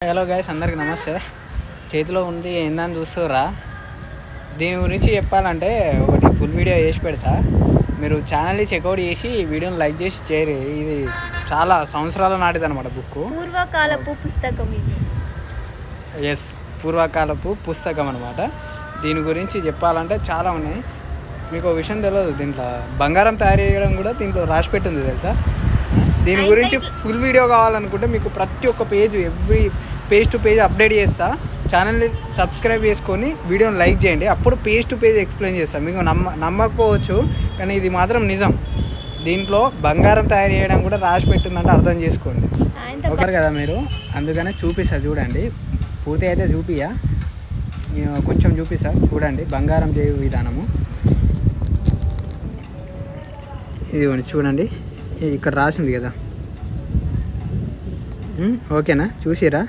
Hello guys, అందరికి నమస్తే. చేతిలో ఉంది ఏందని చూస్తురా. దీని గురించి చెప్పాలంటే ఒకటి ఫుల్ వీడియో చేసి పెడతా. మీరు ఛానల్ని చెక్అవుట్ చేసి వీడియోని లైక్ చేసి చేయరు. ఇది చాలా సంవత్సరాల నాటిది అనమాట. బుక్ పూర్వకాలపు పుస్తకం ఇది. ఎస్, పూర్వకాలపు పుస్తకం అనమాట. దీని గురించి చెప్పాలంటే చాలా ఉన్నాయి. మీకు ఒక విషయం తెలియదు, దీంట్లో బంగారం తయారు చేయడం కూడా దీంట్లో రాసి పెట్టింది తెలుసా. దీని గురించి ఫుల్ వీడియో కావాలనుకుంటే మీకు ప్రతి ఒక్క page every page to page update చేస్తా. ఛానల్ని సబ్స్క్రైబ్ చేసుకొని వీడియోని లైక్ చేయండి. అప్పుడు పేజ్ టు పేజ్ ఎక్స్ప్లెయిన్ చేస్తాను. మీకు నమ్మకపోవచ్చు, కానీ ఇది మాత్రం నిజం. దీంట్లో బంగారం తయారు చేయడం కూడా రాసి పెట్టిందంటే అర్థం చేసుకోండి. ఒకరు కదా మీరు, అందుకనే చూపిస్తా చూడండి. పూర్తి అయితే చూపియా, కొంచెం చూపిస్తా చూడండి. బంగారం చేయు విధానము ఇది చూడండి. ఇక్కడ రాసింది కదా, ఓకేనా? చూసిరా?